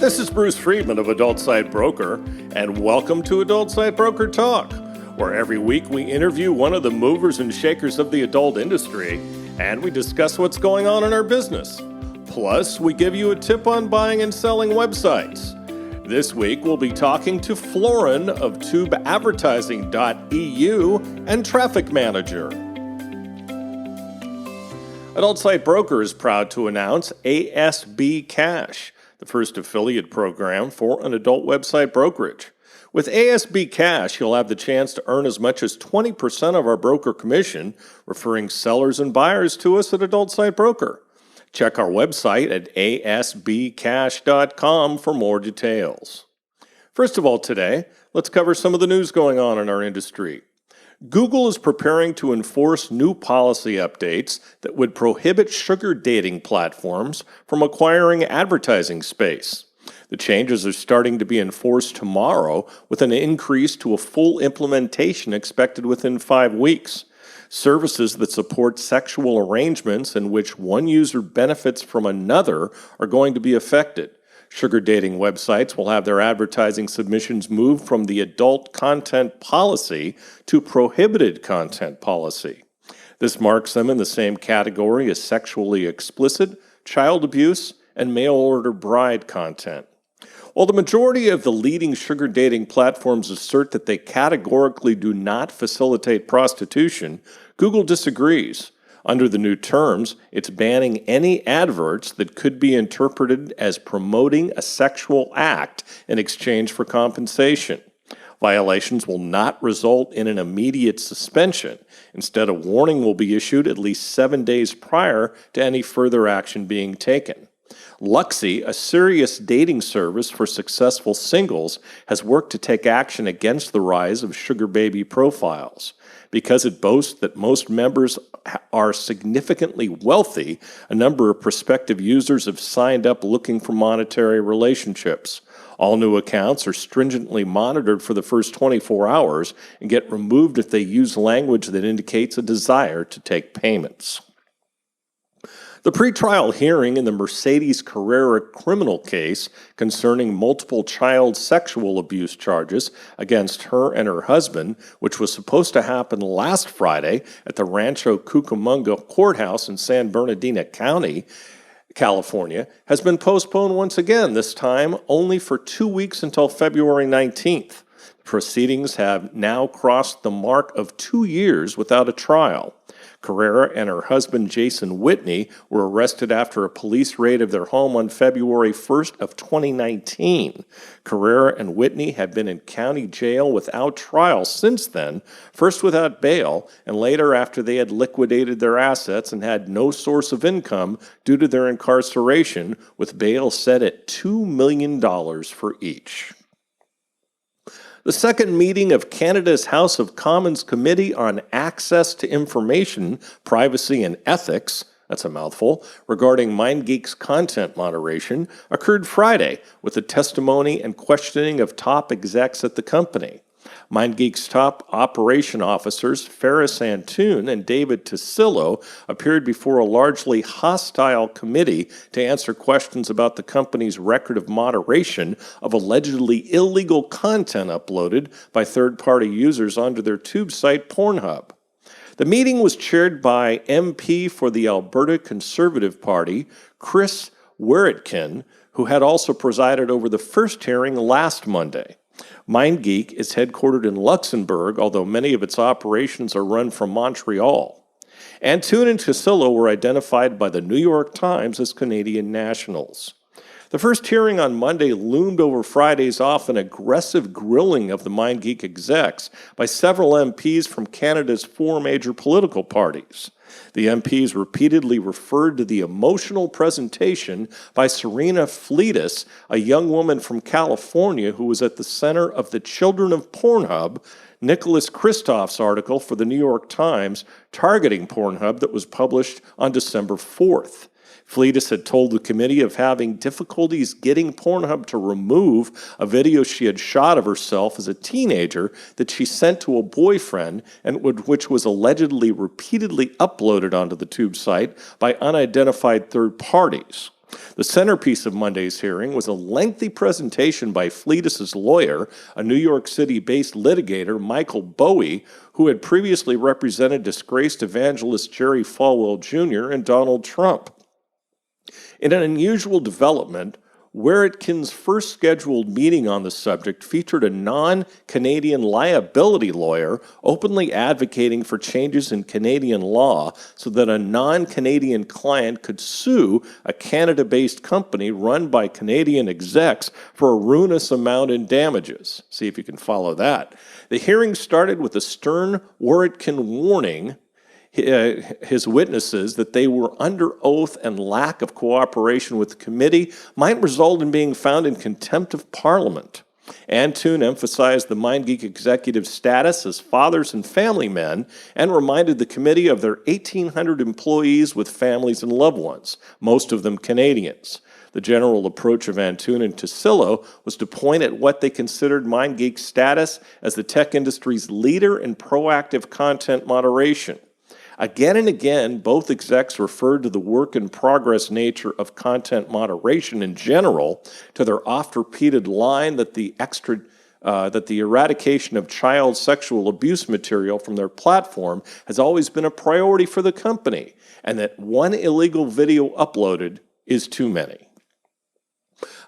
This is Bruce Friedman of Adult Site Broker, and welcome to Adult Site Broker Talk, where every week we interview one of the movers and shakers of the adult industry, and we discuss what's going on in our business. Plus, we give you a tip on buying and selling websites. This week, we'll be talking to Florin of tubeadvertising.eu and Traffic Manager. Adult Site Broker is proud to announce ASB Cash, the first affiliate program for an adult website brokerage. With ASB Cash, you'll have the chance to earn as much as 20% of our broker commission, referring sellers and buyers to us at Adult Site Broker. Check our website at asbcash.com for more details. First of all today, let's cover some of the news going on in our industry. Google is preparing to enforce new policy updates that would prohibit sugar dating platforms from acquiring advertising space. The changes are starting to be enforced tomorrow, with an increase to a full implementation expected within 5 weeks. Services that support sexual arrangements in which one user benefits from another are going to be affected. Sugar dating websites will have their advertising submissions moved from the adult content policy to prohibited content policy. This marks them in the same category as sexually explicit, child abuse, and mail-order bride content. While the majority of the leading sugar dating platforms assert that they categorically do not facilitate prostitution, Google disagrees. Under the new terms, it's banning any adverts that could be interpreted as promoting a sexual act in exchange for compensation. Violations will not result in an immediate suspension. Instead, a warning will be issued at least 7 days prior to any further action being taken. Luxy, a serious dating service for successful singles, has worked to take action against the rise of sugar baby profiles. Because it boasts that most members are significantly wealthy, a number of prospective users have signed up looking for monetary relationships. All new accounts are stringently monitored for the first 24 hours and get removed if they use language that indicates a desire to take payments. The pretrial hearing in the Mercedes Carrera criminal case concerning multiple child sexual abuse charges against her and her husband, which was supposed to happen last Friday at the Rancho Cucamonga Courthouse in San Bernardino County, California, has been postponed once again, this time only for 2 weeks until February 19th. Proceedings have now crossed the mark of 2 years without a trial. Carrera and her husband Jason Whitney were arrested after a police raid of their home on February 1st of 2019. Carrera and Whitney have been in county jail without trial since then, first without bail, and later after they had liquidated their assets and had no source of income due to their incarceration, with bail set at $2 million for each. The second meeting of Canada's House of Commons Committee on Access to Information, Privacy and Ethics, that's a mouthful, regarding MindGeek's content moderation, occurred Friday with the testimony and questioning of top execs at the company. MindGeek's top operation officers, Ferris Antoon and David Tassillo, appeared before a largely hostile committee to answer questions about the company's record of moderation of allegedly illegal content uploaded by third-party users onto their tube site Pornhub. The meeting was chaired by MP for the Alberta Conservative Party, Chris Weretkin, who had also presided over the first hearing last Monday. MindGeek is headquartered in Luxembourg, although many of its operations are run from Montreal. Antoon and Tassillo were identified by the New York Times as Canadian nationals. The first hearing on Monday loomed over Friday's often aggressive grilling of the MindGeek execs by several MPs from Canada's 4 major political parties. The MPs repeatedly referred to the emotional presentation by Serena Fleetus, a young woman from California who was at the center of the Children of Pornhub, Nicholas Kristof's article for the New York Times targeting Pornhub that was published on December 4th. Fleetus had told the committee of having difficulties getting Pornhub to remove a video she had shot of herself as a teenager that she sent to a boyfriend and which was allegedly repeatedly uploaded onto the tube site by unidentified third parties. The centerpiece of Monday's hearing was a lengthy presentation by Fleetus's lawyer, a New York City-based litigator, Michael Bowie, who had previously represented disgraced evangelist Jerry Falwell Jr. and Donald Trump. In an unusual development, Weritkin's first scheduled meeting on the subject featured a non-Canadian liability lawyer openly advocating for changes in Canadian law so that a non-Canadian client could sue a Canada-based company run by Canadian execs for a ruinous amount in damages. See if you can follow that. The hearing started with a stern Weritkin warning his witnesses that they were under oath and lack of cooperation with the committee might result in being found in contempt of Parliament. Antoon emphasized the MindGeek executive's status as fathers and family men and reminded the committee of their 1,800 employees with families and loved ones, most of them Canadians. The general approach of Antoon and Tassilo was to point at what they considered MindGeek's status as the tech industry's leader in proactive content moderation. Again and again, both execs referred to the work-in-progress nature of content moderation in general, to their oft-repeated line that the eradication of child sexual abuse material from their platform has always been a priority for the company, and that one illegal video uploaded is too many.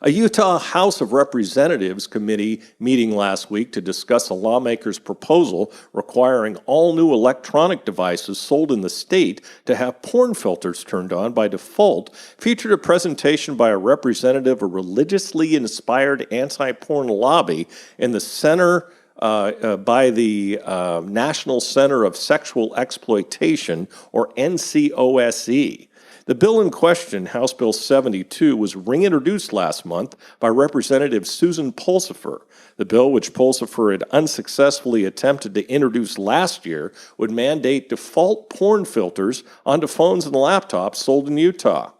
A Utah House of Representatives committee meeting last week to discuss a lawmaker's proposal requiring all new electronic devices sold in the state to have porn filters turned on by default featured a presentation by a representative of a religiously inspired anti-porn lobby in the center by the National Center of Sexual Exploitation, or NCOSE. The bill in question, House Bill 72, was reintroduced last month by Representative Susan Pulsipher. The bill, which Pulsipher had unsuccessfully attempted to introduce last year, would mandate default porn filters onto phones and laptops sold in Utah.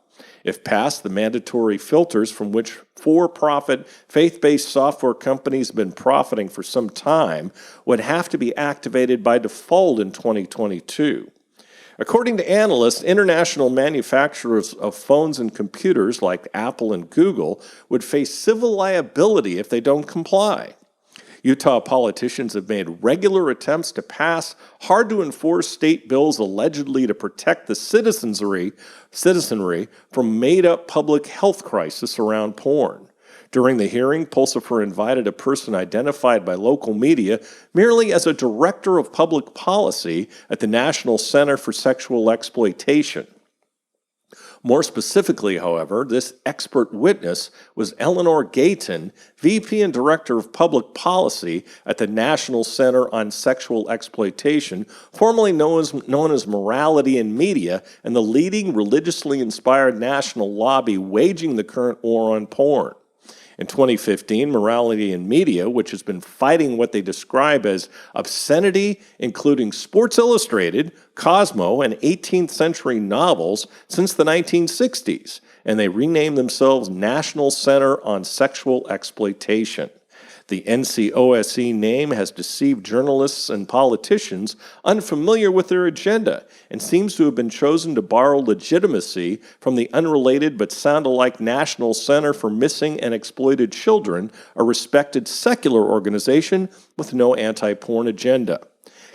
If passed, the mandatory filters, from which for-profit, faith-based software companies have been profiting for some time, would have to be activated by default in 2022. According to analysts, international manufacturers of phones and computers like Apple and Google would face civil liability if they don't comply. Utah politicians have made regular attempts to pass hard-to-enforce state bills allegedly to protect the citizenry from made-up public health crisis around porn. During the hearing, Pulsipher invited a person identified by local media merely as a director of public policy at the National Center for Sexual Exploitation. More specifically, however, this expert witness was Eleanor Gayton, VP and Director of Public Policy at the National Center on Sexual Exploitation, formerly known as Morality in Media, and the leading religiously inspired national lobby waging the current war on porn. In 2015, Morality in Media, which has been fighting what they describe as obscenity, including Sports Illustrated, Cosmo, and 18th century novels since the 1960s, and they renamed themselves National Center on Sexual Exploitation. The NCOSE name has deceived journalists and politicians unfamiliar with their agenda and seems to have been chosen to borrow legitimacy from the unrelated but sound-alike National Center for Missing and Exploited Children, a respected secular organization with no anti-porn agenda.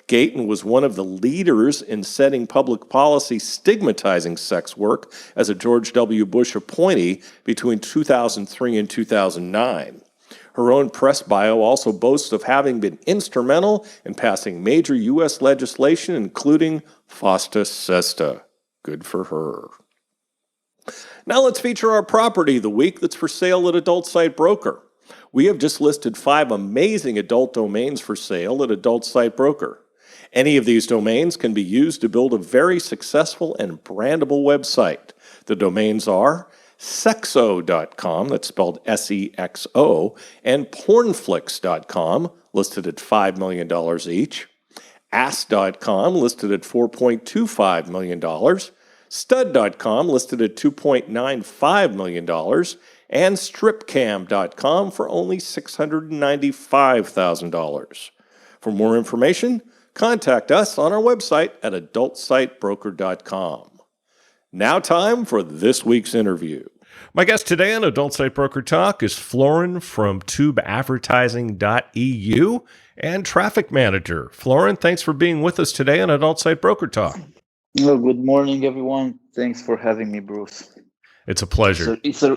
Gayton was one of the leaders in setting public policy stigmatizing sex work as a George W. Bush appointee between 2003 and 2009. Her own press bio also boasts of having been instrumental in passing major U.S. legislation, including FOSTA SESTA. Good for her. Now let's feature our property of the week that's for sale at Adult Site Broker. We have just listed 5 amazing adult domains for sale at Adult Site Broker. Any of these domains can be used to build a very successful and brandable website. The domains are Sexo.com, that's spelled S-E-X-O, and Pornflix.com, listed at $5 million each, Ass.com, listed at $4.25 million, Stud.com, listed at $2.95 million, and Stripcam.com for only $695,000. For more information, contact us on our website at adultsitebroker.com. Now time for this week's interview. My guest today on Adult Site Broker Talk is Florin from tubeadvertising.eu and Traffic Manager. Florin, thanks for being with us today on Adult Site Broker Talk. Well, good morning, everyone. Thanks for having me, Bruce. It's a pleasure. It's a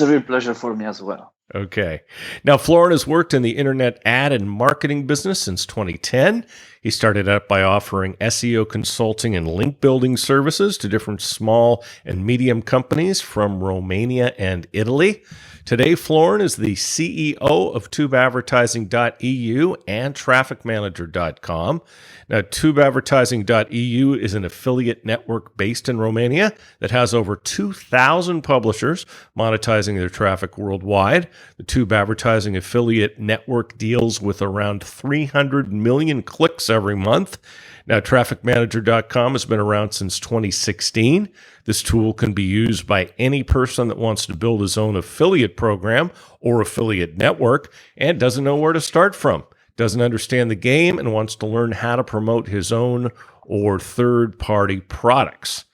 real pleasure for me as well. Okay. Now, Florin has worked in the internet ad and marketing business since 2010. He started out by offering SEO consulting and link building services to different small and medium companies from Romania and Italy. Today, Florin is the CEO of tubeadvertising.eu and trafficmanager.com. Now, tubeadvertising.eu is an affiliate network based in Romania that has over 2,000 publishers monetizing their traffic worldwide. The Tube Advertising affiliate network deals with around 300 million clicks every month. Now, trafficmanager.com has been around since 2016. This tool can be used by any person that wants to build his own affiliate program or affiliate network and doesn't know where to start from, doesn't understand the game, and wants to learn how to promote his own or third-party products.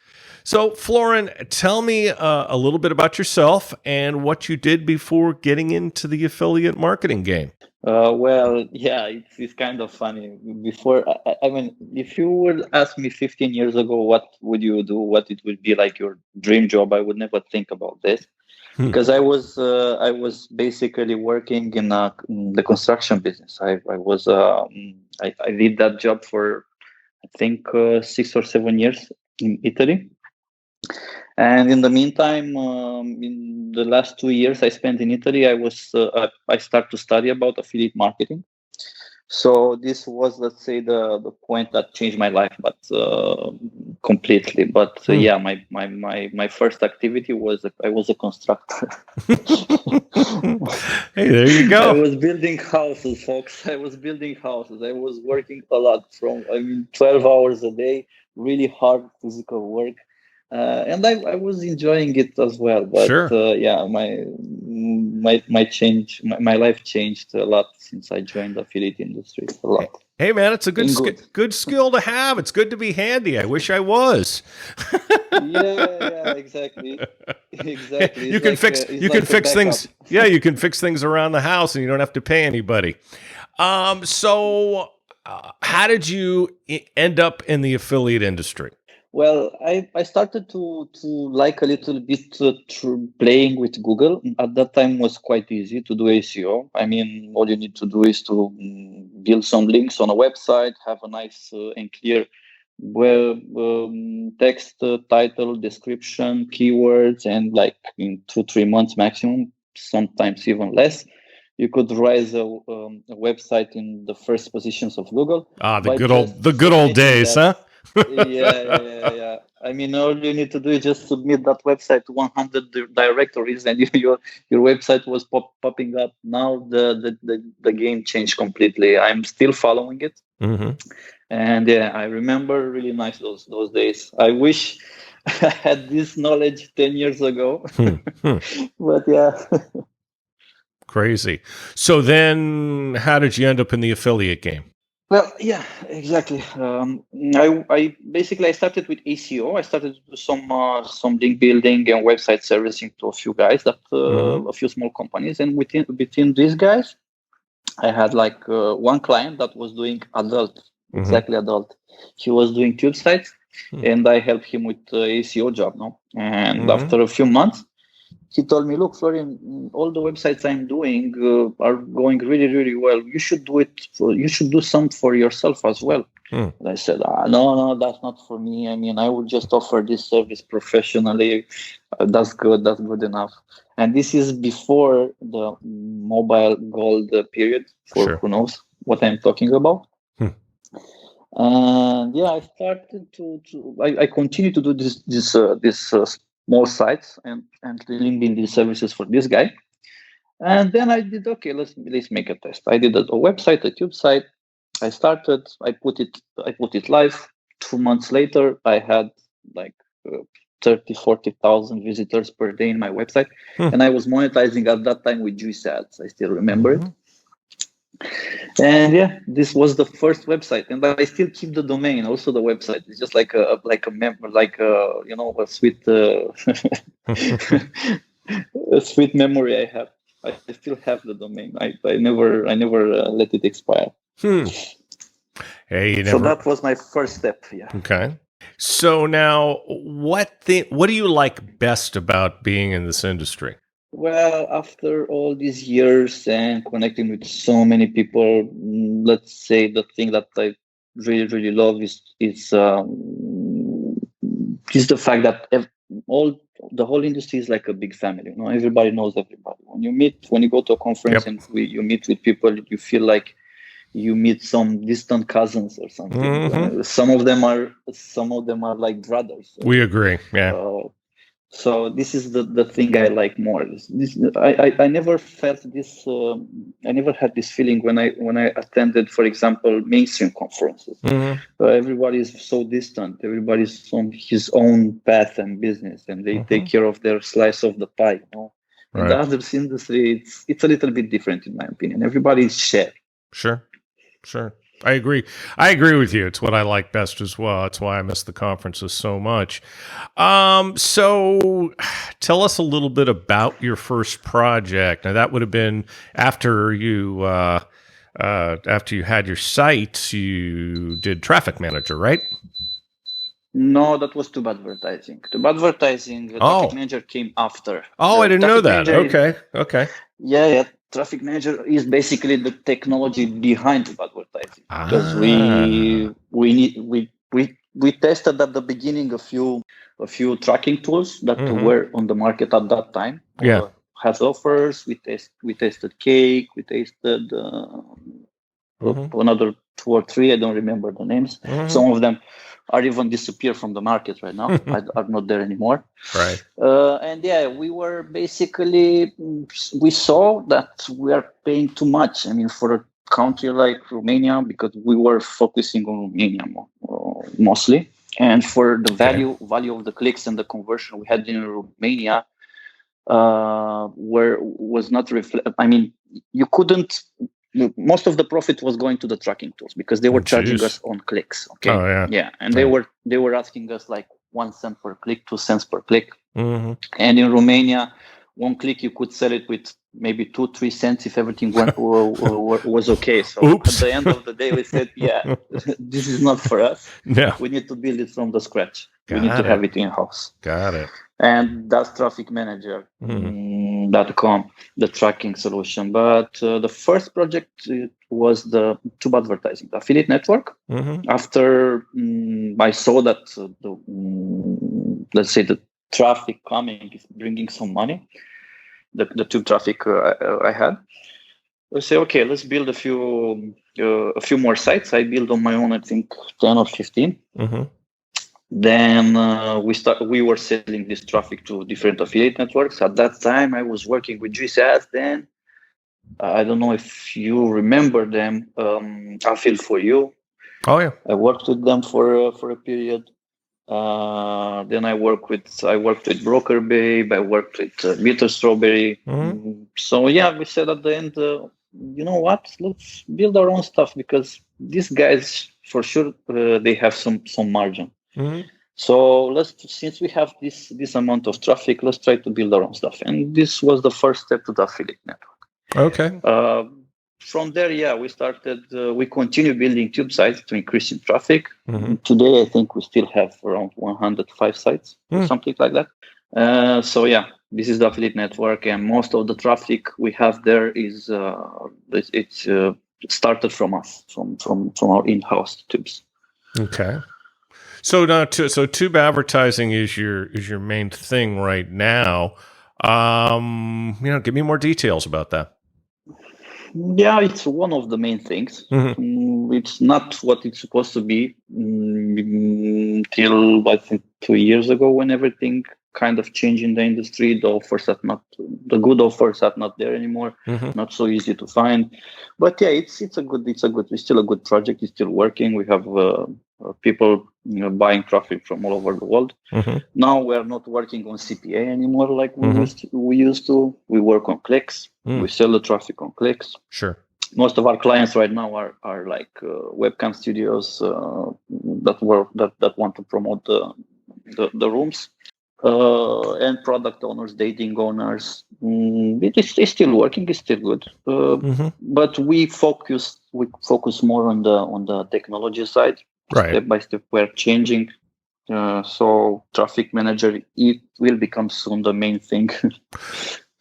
So, Florin, tell me a little bit about yourself and what you did before getting into the affiliate marketing game. It's kind of funny. Before, I mean, if you would ask me 15 years ago, what would you do? What it would be like your dream job? I would never think about this because I was basically working in the construction business. I did that job for I think 6 or 7 years in Italy. And in the meantime, in the last 2 years I spent in Italy, I started to study about affiliate marketing. So this was, let's say, the point that changed my life, but completely. But my first activity was I was a constructor. Hey, there you go. I was building houses, folks. I was building houses. I was working a lot 12 hours a day, really hard physical work. And I was enjoying it as well, but sure. My life changed a lot since I joined the affiliate industry. A lot. Hey man, it's a good skill to have. It's good to be handy. I wish I was. Exactly. You can fix things. Yeah, you can fix things around the house, and you don't have to pay anybody. So how did you end up in the affiliate industry? Well, I started to like a little bit playing with Google. At that time, it was quite easy to do SEO. I mean, all you need to do is to build some links on a website, have a nice and clear text, title, description, keywords, and like in 2-3 months maximum, sometimes even less, you could rise a website in the first positions of Google. The good old days, huh? Yeah. I mean, all you need to do is just submit that website to 100 directories, and your website was popping up. Now the game changed completely. I'm still following it, and I remember really nice those days. I wish I had this knowledge 10 years ago, but yeah. Crazy. So then, how did you end up in the affiliate game? Well, yeah, exactly. I started with SEO. I started to do some link building and website servicing to a few guys, a few small companies, and between these guys, I had like one client that was doing adult. He was doing tube sites, and I helped him with the SEO job. And after a few months, he told me, "Look, Florin, all the websites I'm doing are going really, really well. You should do it. You should do some for yourself as well." And I said, "No, that's not for me. I mean, I would just offer this service professionally. That's good. That's good enough." And this is before the mobile gold period. Who knows what I'm talking about? And I started to I continue to do this small sites and link building services for this guy. And then I did, okay, let's make a test. I did a website, a tube site. I put it live. 2 months later, I had like 30,000-40,000 visitors per day in my website. And I was monetizing at that time with juice ads. I still remember it. And yeah, this was the first website, and I still keep the domain. Also, the website is just like a a sweet a sweet memory I have. I still have the domain. I never let it expire. Hey, you So never. that was my first step. Yeah. Okay. So now, what do you like best about being in this industry? Well, after all these years and connecting with so many people, let's say the thing that I really, really love is the fact that all the whole industry is like a big family. Everybody knows everybody. When you go to a conference Yep. and you meet with people, you feel like you meet some distant cousins or something. Mm-hmm. Some of them are like brothers. We agree. Yeah. So this is the thing I like more. I never felt this. I never had this feeling when I attended, for example, mainstream conferences. Mm-hmm. Everybody is so distant. Everybody's on his own path and business, and they take care of their slice of the pie. In the Right. others industry, it's a little bit different, in my opinion. Everybody is shared. Sure. I agree. I agree with you. It's what I like best as well. That's why I miss the conferences so much. So tell us a little bit about your first project. Now that would have been after you had your site, you did Traffic Manager, right? No, that was tube advertising. Tube advertising, Traffic Manager came after. Oh, I didn't know that. Manager Okay. Yeah. Traffic Manager is basically the technology behind web advertising, because we tested at the beginning a few tracking tools that were on the market at that time. Yeah. Has offers. We tested Cake. We tested another 2 or 3. I don't remember the names. Some of them are even disappear from the market right now. Are not there anymore. Right. And yeah, we saw that we are paying too much. I mean, for a country like Romania, because we were focusing on Romania mostly, and for the value of the clicks and the conversion we had in Romania, was not reflect. I mean, you couldn't. Most of the profit was going to the tracking tools because they were charging us on clicks. Okay. Oh yeah. And they were asking us like 1 cent per click, 2 cents per click. Mm-hmm. And in Romania, 1 click you could sell it with maybe 2-3 cents if everything was okay. So at the end of the day, we said, yeah, this is not for us. No. We need to build it from the scratch. We need to have it in house. Got it. And that's Traffic Manager. .com, the tracking solution. But the first project was the tube advertising, the affiliate network. After I saw that let's say the traffic coming is bringing some money, the tube traffic I had, I say, okay, let's build a few more sites. I built on my own, I think 10 or 15. Then we were selling this traffic to different affiliate networks. At that time, I was working with GCS. Then I don't know if you remember them. Affiliate for You. Oh yeah. I worked with them for a period. Then I worked with Broker Babe. I worked with Bitter Strawberry. So yeah, we said at the end, you know what? Let's build our own stuff, because these guys for sure they have some margin. So since we have this amount of traffic, let's try to build our own stuff. And this was the first step to the affiliate network. Okay. From there, yeah, we started. We continue building tube sites to increase in traffic. Today, I think we still have around 105 sites, something like that. So yeah, this is the affiliate network, and most of the traffic we have there is it's started from us, from our in-house tubes. Okay. So now, tube advertising is your main thing right now. Give me more details about that. Yeah, it's one of the main things. It's not what it's supposed to be till I think 2 years ago, when everything kind of changed in the industry. The good offers are not there anymore. Not so easy to find. But yeah, it's still a good project. It's still working. We have people buying traffic from all over the world. Now we are not working on CPA anymore like we used to. We work on clicks. We sell the traffic on clicks. Sure. most of our clients right now are like webcam studios that want to promote the rooms, and product owners, dating owners. It's still working. It's still good. But we focus more on the technology side. Right. Step by step, we're changing. So traffic manager, it will become soon the main thing.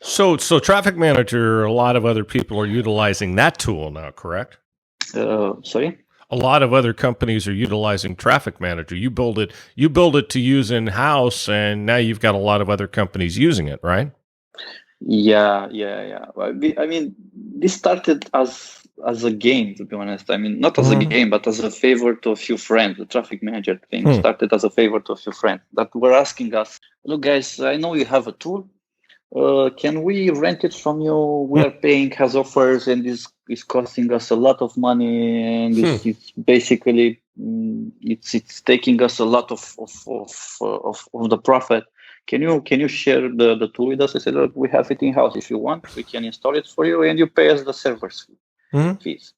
So traffic manager, a lot of other people are utilizing that tool now, correct? Sorry? A lot of other companies are utilizing traffic manager. You build it to use in-house, and now you've got a lot of other companies using it, right? Yeah. Well, I mean, this started as a game, to be honest. I mean, not as a game, but as a favor to a few friends. The traffic manager thing started as a favor to a few friends that were asking us, look, guys, I know you have a tool. Can we rent it from you? We are paying as offers, and this is costing us a lot of money, and it's basically it's taking us a lot of the profit. Can you share the tool with us? I said, look, we have it in house. If you want, we can install it for you, and you pay us the servers fees.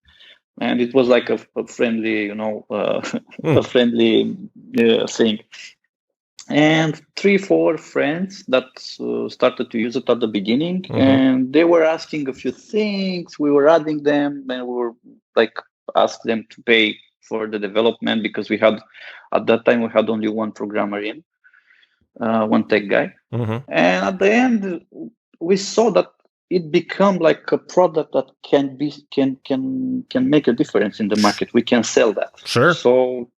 And it was like a friendly, a friendly thing. And 3-4 friends that started to use it at the beginning, and they were asking a few things. We were adding them, and we were like asked them to pay for the development, because we had at that time only one programmer in, one tech guy, and at the end we saw that it become like a product that can make a difference in the market. We can sell that. Sure. So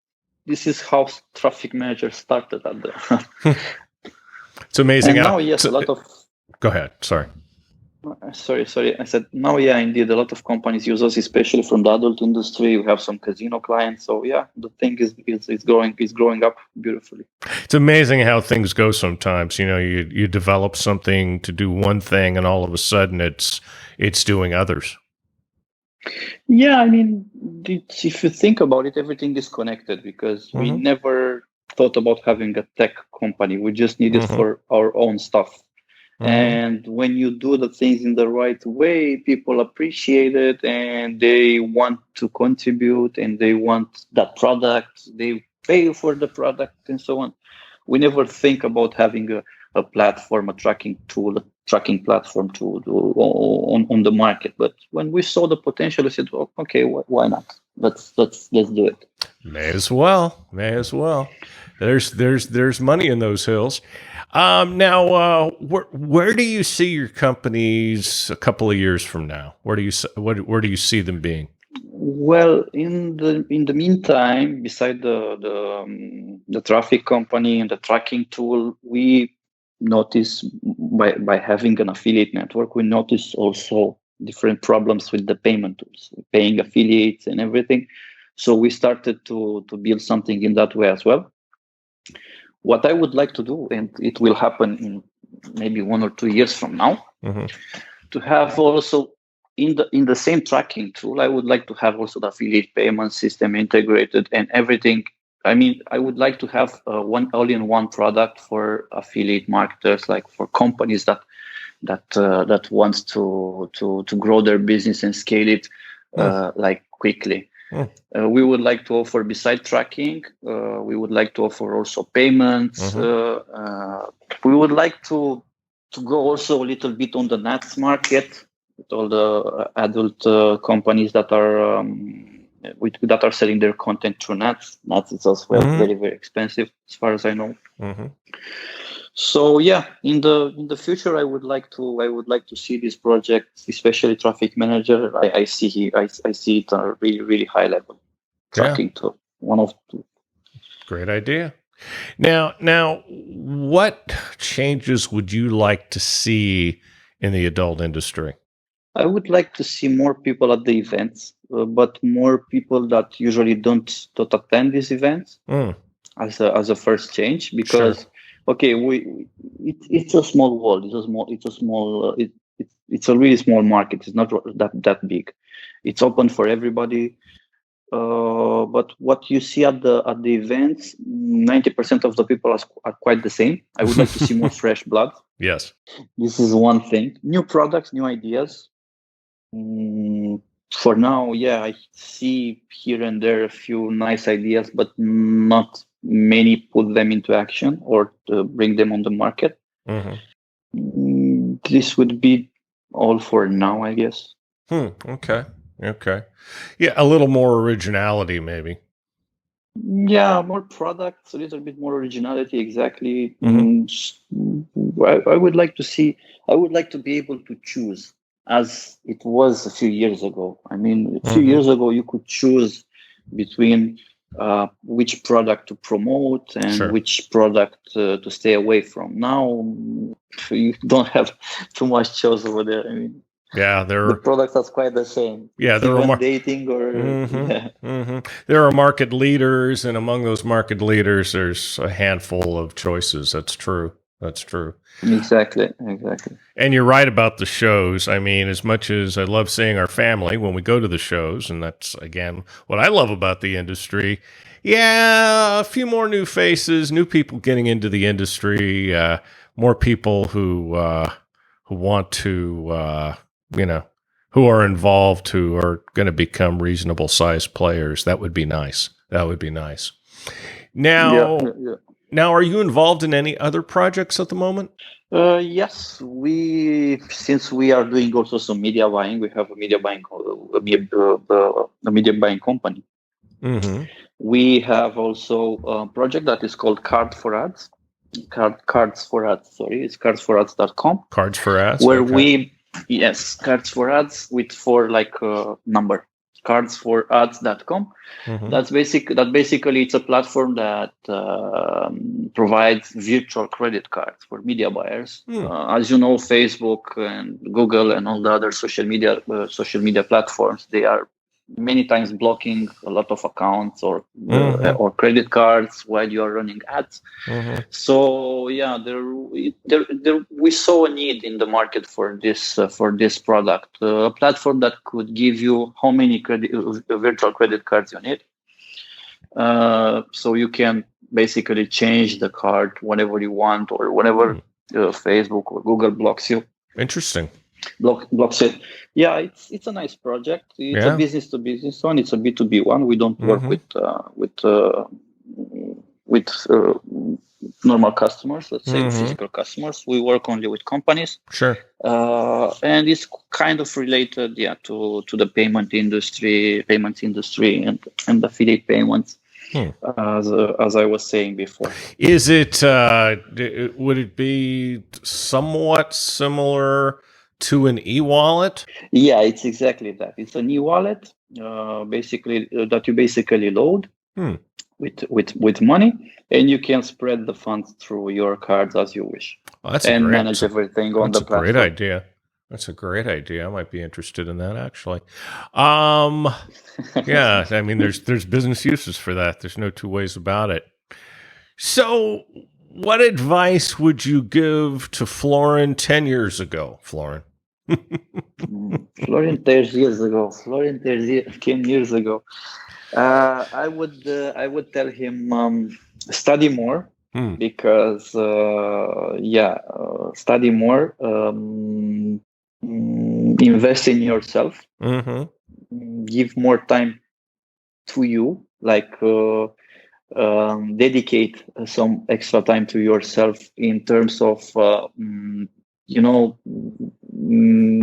this is how traffic manager started at the. It's amazing. And now, yes, a lot of. Go ahead. Sorry. Sorry. I said now, yeah, indeed, a lot of companies use us, especially from the adult industry. We have some casino clients, so yeah, the thing is growing up beautifully. It's amazing how things go sometimes. You develop something to do one thing, and all of a sudden, it's doing others. Yeah, I mean, if you think about it, everything is connected, because we never thought about having a tech company. We just need it for our own stuff. And when you do the things in the right way, people appreciate it, and they want to contribute, and they want that product. They pay for the product, and so on. We never think about having a platform, a tracking platform on the market. But when we saw the potential, we said, well, okay, why not? Let's do it. May as well. There's money in those hills. Now, where do you see your companies a couple of years from now? Where do you see them being? Well, in the meantime, beside the traffic company and the tracking tool, we notice by having an affiliate network, we notice also different problems with the payment tools, paying affiliates and everything. So we started to build something in that way as well. What I would like to do, and it will happen in maybe 1 or 2 years from now, to have also in the same tracking tool, I would like to have also the affiliate payment system integrated and everything. I mean, I would like to have one all-in-one product for affiliate marketers, like for companies that wants to grow their business and scale it like quickly. We would like to offer, beside tracking, we would like to offer also payments. We would like to go also a little bit on the NATS market with all the adult companies that are selling their content through NATS. NATS is also very, very expensive, as far as I know. So yeah, in the future, I would like to see this project, especially traffic manager. I see it on a really, really high level. Tracking to one of two. Great idea. Now, what changes would you like to see in the adult industry? I would like to see more people at the events, but more people that usually don't attend these events as a first change, because okay, it's a small world. It's a really small market. It's not that big. It's open for everybody. But what you see at the events, 90% of the people are quite the same. I would like to see more fresh blood. Yes. This is one thing. New products, new ideas. for now, yeah, I see here and there a few nice ideas, but not many put them into action or to bring them on the market. This would be all for now, I guess. Okay. Yeah, a little more originality, maybe. Yeah, more products, a little bit more originality. Exactly. I would like to see. I would like to be able to choose, as it was a few years ago. I mean, a few years ago, you could choose between which product to promote and which product to stay away from. Now, you don't have too much choice over there. I mean, yeah, the products are quite the same. Yeah, there are dating or there are market leaders, and among those market leaders, there's a handful of choices. That's true. Exactly. And you're right about the shows. I mean, as much as I love seeing our family when we go to the shows, and that's, again, what I love about the industry. Yeah, a few more new faces, new people getting into the industry, more people who want to, who are involved, who are going to become reasonable sized players. That would be nice. Now, Now, are you involved in any other projects at the moment? Yes, since we are doing also some media buying, we have a media buying company. We have also a project that is called Cards for Ads. It's cardsforads.com. Cards for Ads, where Cards for Ads with 4 number. Cardsforads.com. That's basically it's a platform that provides virtual credit cards for media buyers. As you know, Facebook and Google and all the other social media platforms, they are many times blocking a lot of accounts or credit cards while you are running ads. So yeah, we saw a need in the market for this product, a platform that could give you how many virtual credit cards you need. So you can basically change the card whenever you want or whenever Facebook or Google blocks you. Interesting. Blocks it. Yeah, it's a nice project. It's a business to business one. It's a B2B one. We don't work with normal customers. Let's say physical customers. We work only with companies. Sure. And it's kind of related, to the payment industry and affiliate payments. As I was saying before. Is it? Would it be somewhat similar to an e-wallet? Yeah, it's exactly that. It's an e-wallet, basically that you basically load with money, and you can spread the funds through your cards as you wish, manage everything on the platform. That's a great idea. That's a great idea. I might be interested in that, actually. Yeah, I mean, there's business uses for that. There's no two ways about it. So, what advice would you give to Florin 10 years ago, Florin? Florin 10 years ago. 10 years ago. I would tell him study more because study more. Invest in yourself. Give more time to you, dedicate some extra time to yourself in terms of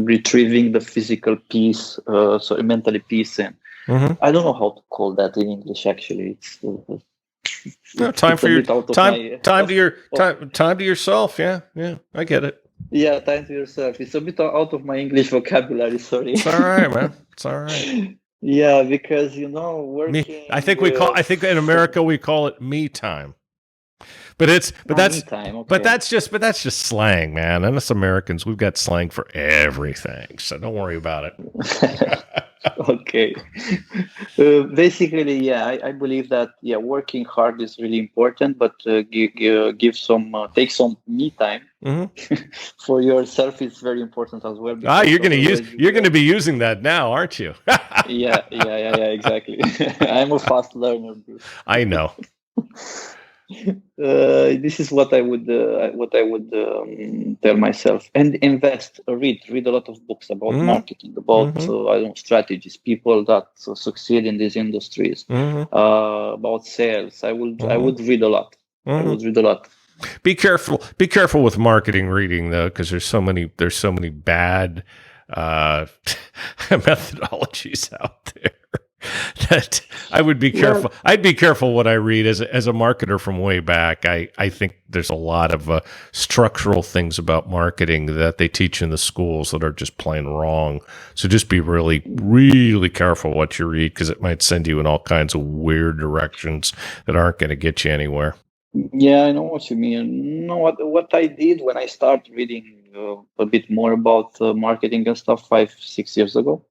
retrieving the physical peace, so mentally peace, and I don't know how to call that in English. Actually, time to yourself. Yeah, I get it. Yeah, time to yourself. It's a bit out of my English vocabulary. Sorry. It's all right, man. It's all right. Yeah, because working. I think in America we call it me time. But that's just slang, man. And us Americans, we've got slang for everything. So don't worry about it. Okay. Basically, I believe that working hard is really important, but take some me time for yourself is very important as well. You're going to be using that now, aren't you? Yeah, exactly. I'm a fast learner, Bruce. I know. This is what I would tell myself. And invest, read a lot of books about marketing, about I don't know, strategies, people that succeed in these industries, about sales. I would read a lot. I would read a lot. Be careful with marketing reading though, because there's so many bad methodologies out there that I would be careful. I'd be careful what I read as a marketer from way back. I think there's a lot of structural things about marketing that they teach in the schools that are just plain wrong. So just be really, really careful what you read, because it might send you in all kinds of weird directions that aren't going to get you anywhere. Yeah, I know what you mean. No, what I did when I started reading a bit more about marketing and stuff 5-6 years ago,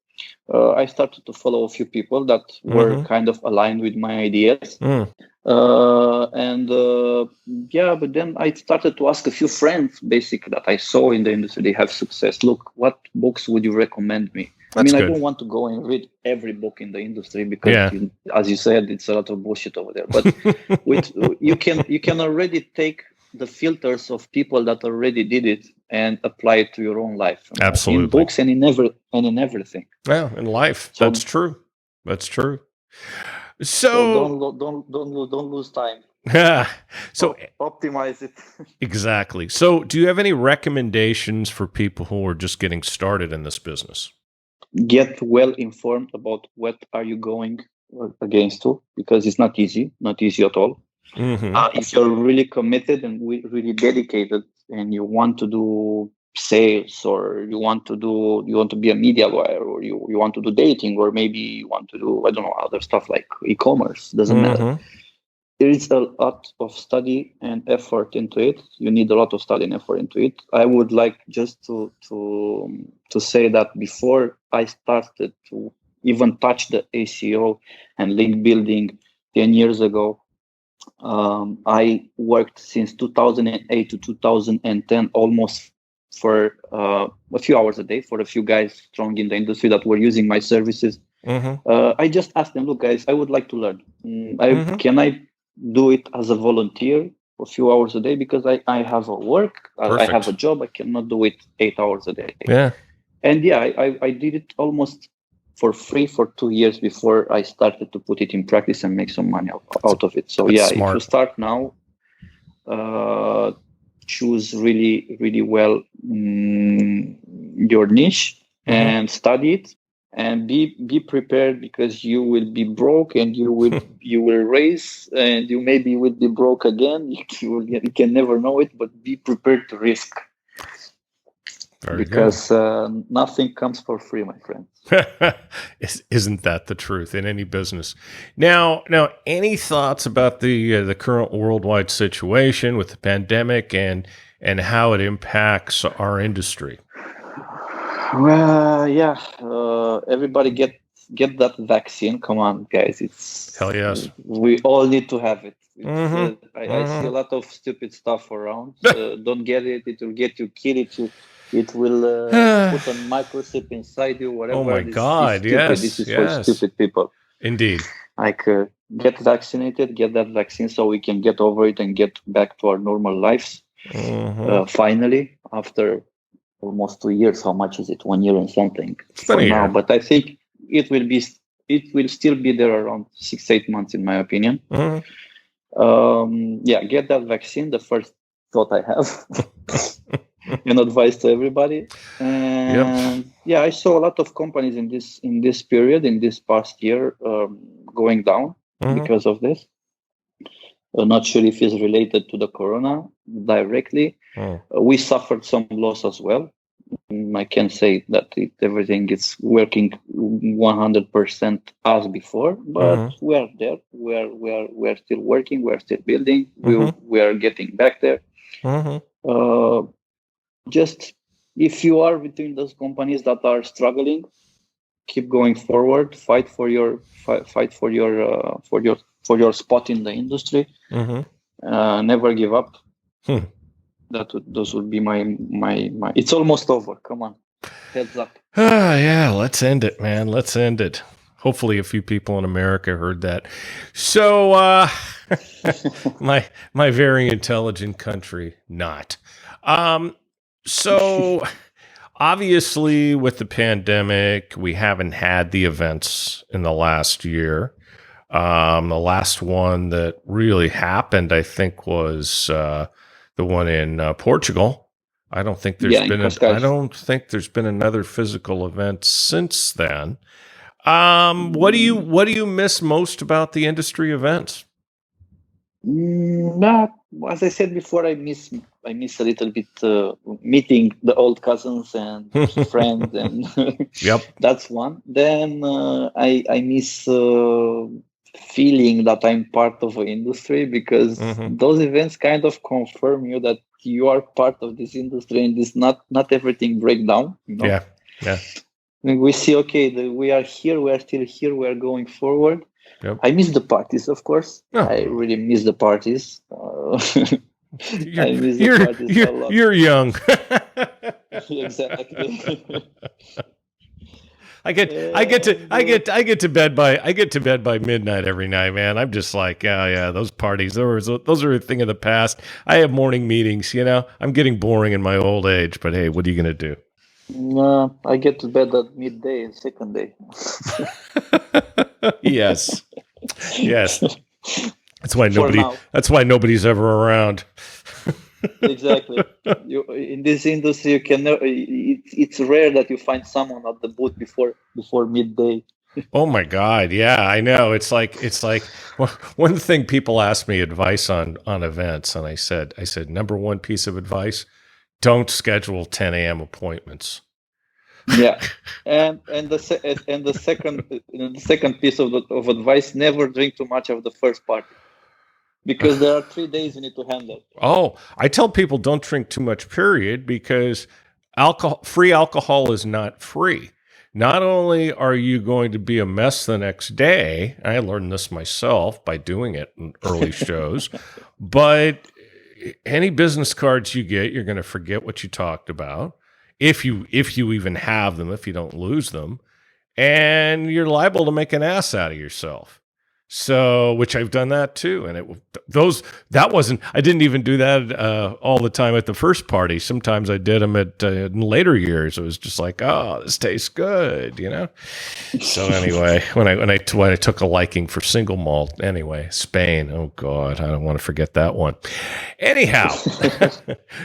I started to follow a few people that were kind of aligned with my ideas. But then I started to ask a few friends, basically, that I saw in the industry, they have success. Look, what books would you recommend me? That's I good. don't want to go and read every book in the industry because, as you said, it's a lot of bullshit over there. But you can already take the filters of people that already did it and apply it to your own life. Absolutely. In books and in everything. Yeah, in life. So, that's true. So don't lose time. So optimize it. Exactly. So do you have any recommendations for people who are just getting started in this business? Get well informed about what are you going against to, because it's not easy at all. If you're really committed and really dedicated and you want to do sales, or you want to be a media buyer, or you want to do dating, or maybe you want to do, I don't know, other stuff like e-commerce, doesn't matter. There is a lot of study and effort into it. You need a lot of study and effort into it. I would like just to say that before I started to even touch the ACO and link building 10 years ago, I worked since 2008 to 2010 almost for a few hours a day for a few guys strong in the industry that were using my services. I just asked them, look, guys, I would like to learn. Can I do it as a volunteer for a few hours a day, because I have a work, I have a job, I cannot do it 8 hours a day. And I did it almost for free for 2 years before I started to put it in practice and make some money out of it. So smart. If you start now, choose really, really well your niche and study it. And be prepared, because you will be broke, and you will raise, and you maybe will be broke again. You can never know it, but be prepared to risk. Because nothing comes for free, my friend. Isn't that the truth in any business? Now, any thoughts about the current worldwide situation with the pandemic and how it impacts our industry? Well, everybody get that vaccine. Come on, guys! It's hell yes. We all need to have it. I see a lot of stupid stuff around. Don't get it; it will get you killed. It will put a microchip inside you. Whatever. Oh my God! Yes, this is for stupid people. Indeed. Like get vaccinated, get that vaccine, so we can get over it and get back to our normal lives. Finally, after almost 2 years. How much is it? 1 year and something for now. But I think it will still be there around 6-8 months, in my opinion. Get that vaccine. The first thought I have, and advice to everybody. And I saw a lot of companies in this period, in this past year, going down because of this. Not sure if it's related to the corona directly. We suffered some loss as well. I can say that everything is working 100% as before, but we are there. We are still working. We are still building. We are getting back there. Just if you are between those companies that are struggling, keep going forward. Fight for your spot in the industry. Never give up. Those would be my. It's almost over. Come on, heads up. Yeah, let's end it, man. Let's end it. Hopefully a few people in America heard that. So, my very intelligent country, not. So obviously with the pandemic, we haven't had the events in the last year. The last one that really happened, I think, was the one in Portugal. I don't think there's in been I Cascais. don't think there's been another physical event since then. What do you miss most about the industry events? But as I said before, I miss a little bit meeting the old cousins and friends, and Yep. that's one. Then I miss feeling that I'm part of an industry, because Mm-hmm. those events kind of confirm you that you are part of this industry, and it's not everything break down. Yeah. Yeah. We see, okay, we are here, we are still here, we are going forward. Yep. I miss the parties, of course. Oh. I really miss the parties. I miss the parties a lot. You're young. Exactly. I get to bed by midnight every night, man. I'm just like, yeah, those parties, those are a thing of the past. I have morning meetings, I'm getting boring in my old age, but hey, what are you going to do? I get to bed at midday, second day. Yes. That's why now. That's why nobody's ever around. Exactly. In this industry, you can. It's rare that you find someone at the booth before midday. Oh my God. Yeah, I know. It's like one thing people ask me advice on events. And I said, number one piece of advice, don't schedule 10 a.m. appointments. Yeah. And the second piece of advice, never drink too much of the first party, because there are 3 days you need to handle. Oh, I tell people don't drink too much, period, because free alcohol is not free. Not only are you going to be a mess the next day, I learned this myself by doing it in early shows, but any business cards you get, you're going to forget what you talked about. If you even have them, if you don't lose them, and you're liable to make an ass out of yourself. So, which I've done that too. And I didn't even do that all the time at the first party. Sometimes I did them in later years. It was just like, oh, this tastes good, So anyway, when I took a liking for single malt, anyway, Spain, oh God, I don't want to forget that one. Anyhow,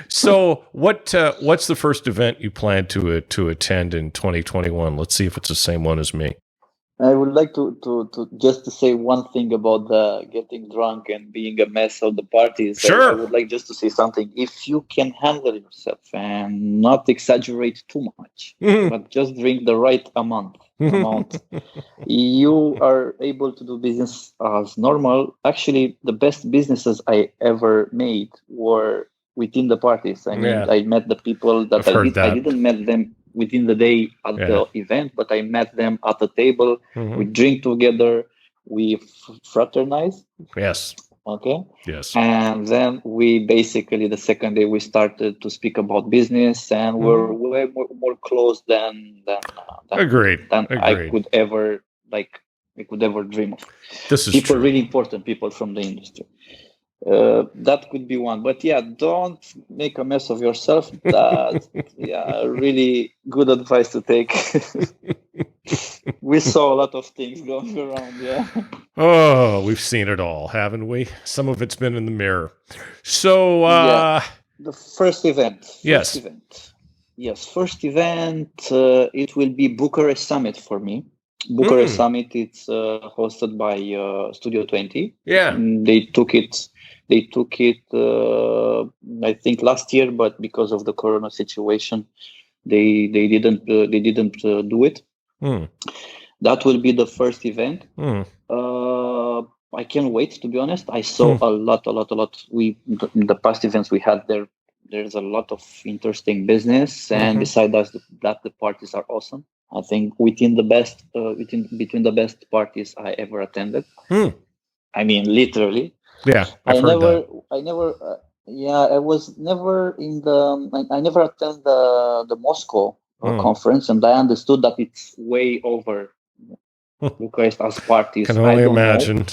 so what's the first event you plan to attend in 2021? Let's see if it's the same one as me. I would like to just to say one thing about the getting drunk and being a mess of the parties. Sure. I would like just to say something. If you can handle yourself and not exaggerate too much, but just drink the right amount, you are able to do business as normal. Actually, the best businesses I ever made were within the parties. I mean, I met the people that I didn't met them within the day at the event, but I met them at the table. We drink together, we fraternize. Yes. Okay. Yes. And then we basically, the second day, we started to speak about business, and we're way more close than Agreed. I could ever dream of. This is people true. Really important people from the industry. That could be one, but yeah, don't make a mess of yourself. That's really good advice to take. We saw a lot of things going around. Yeah. Oh, we've seen it all, haven't we? Some of it's been in the mirror. So, the first event. Yes. First event. It will be Bucharest Summit for me. Bucharest Summit. It's hosted by Studio 20. Yeah. They took it. I think last year, but because of the Corona situation, they didn't do it. That will be the first event. I can't wait, to be honest. I saw a lot. In the past events we had there's a lot of interesting business, and besides that, the parties are awesome. I think between the best parties I ever attended. I mean, literally. Yeah, I was never in the. I never attended the Moscow conference, and I understood that it's way over Bucharest as parties. Can only I don't imagine. know.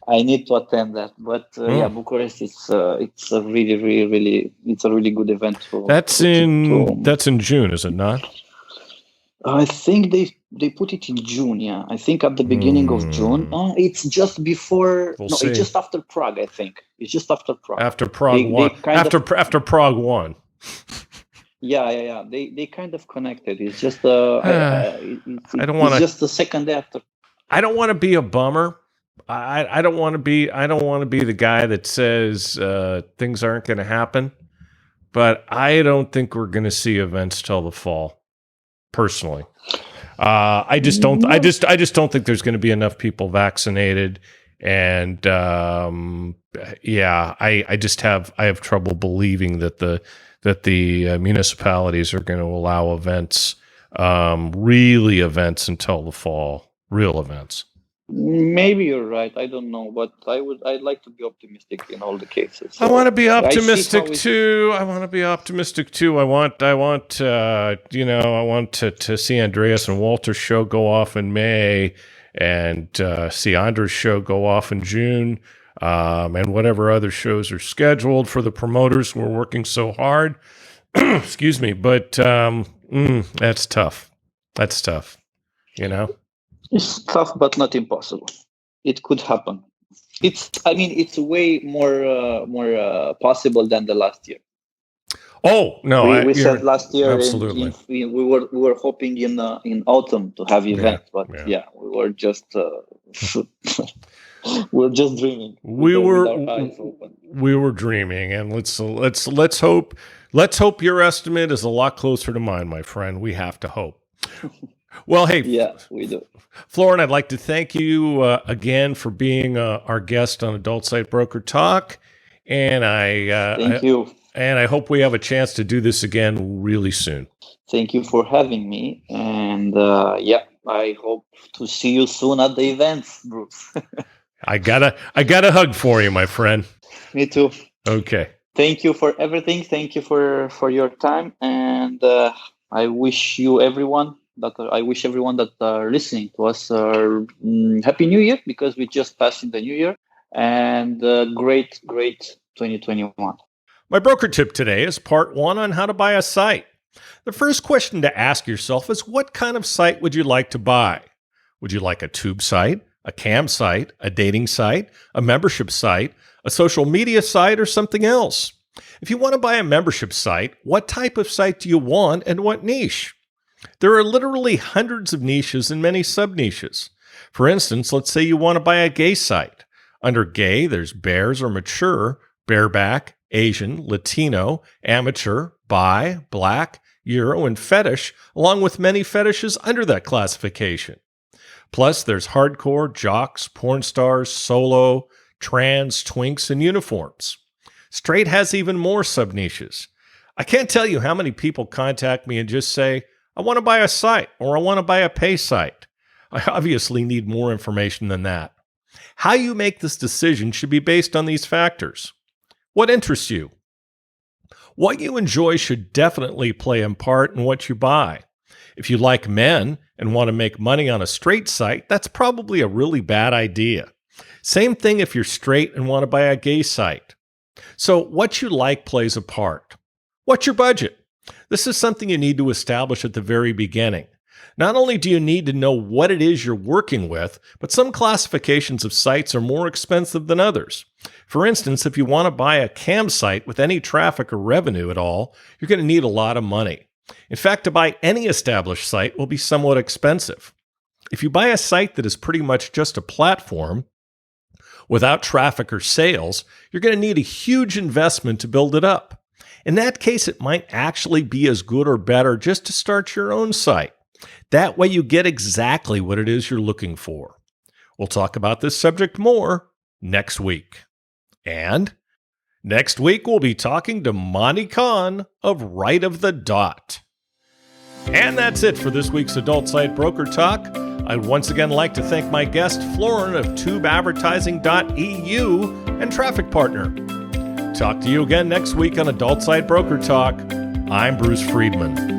I need to attend that, but Bucharest it's a really it's a really good event. That's in June, is it not? I think they put it in June. Yeah, I think at the beginning of June. It's just before. It's just after Prague. I think it's just after Prague. After Prague one. After Prague 1. Yeah. They kind of connected. It's just it's just the second day after. I don't want to be a bummer. I don't want to be the guy that says things aren't going to happen. But I don't think we're going to see events till the fall. Personally, I just don't think there's going to be enough people vaccinated, and I have trouble believing that the municipalities are going to allow events, really events until the fall, real events. Maybe you're right. I don't know, but I'd like to be optimistic in all the cases. So I want to be optimistic too. I want to see Andreas and Walter's show go off in May, and see Andre's show go off in June, and whatever other shows are scheduled for the promoters who are working so hard. Excuse me, but that's tough. That's tough. It's tough, but not impossible. It could happen. It's way more possible than the last year. Oh no! We said last year. Absolutely. We were hoping in autumn to have events, but we were just we're just dreaming. We were dreaming, and let's hope your estimate is a lot closer to mine, my friend. We have to hope. Well, hey, yeah, we do. Florin, I'd like to thank you again for being our guest on Adult Site Broker Talk, and thank you. And I hope we have a chance to do this again really soon. Thank you for having me, and I hope to see you soon at the events, Bruce. I got a hug for you, my friend. Me too. Okay. Thank you for everything. Thank you for your time, and I wish everyone that are listening to us Happy New Year, because we just passed in the New Year, and great 2021. My broker tip today is part 1 on how to buy a site. The first question to ask yourself is, what kind of site would you like to buy? Would you like a tube site, a cam site, a dating site, a membership site, a social media site, or something else? If you want to buy a membership site, what type of site do you want and what niche? There are literally hundreds of niches and many sub-niches. For instance, let's say you want to buy a gay site. Under gay, there's bears or mature, bareback, Asian, Latino, amateur, bi, black, Euro, and fetish, along with many fetishes under that classification. Plus, there's hardcore, jocks, porn stars, solo, trans, twinks, and uniforms. Straight has even more sub-niches. I can't tell you how many people contact me and just say, I want to buy a site, or I want to buy a pay site. I obviously need more information than that. How you make this decision should be based on these factors. What interests you? What you enjoy should definitely play a part in what you buy. If you like men and want to make money on a straight site, that's probably a really bad idea. Same thing if you're straight and want to buy a gay site. So what you like plays a part. What's your budget? This is something you need to establish at the very beginning. Not only do you need to know what it is you're working with, but some classifications of sites are more expensive than others. For instance, if you want to buy a cam site with any traffic or revenue at all, you're going to need a lot of money. In fact, to buy any established site will be somewhat expensive. If you buy a site that is pretty much just a platform, without traffic or sales, you're going to need a huge investment to build it up. In that case, it might actually be as good or better just to start your own site. That way you get exactly what it is you're looking for. We'll talk about this subject more next week. And next week, we'll be talking to Monty Khan of Right of the Dot. And that's it for this week's Adult Site Broker Talk. I'd once again like to thank my guest, Florin of tubeadvertising.eu and Traffic Partner. Talk to you again next week on Adult Site Broker Talk. I'm Bruce Friedman.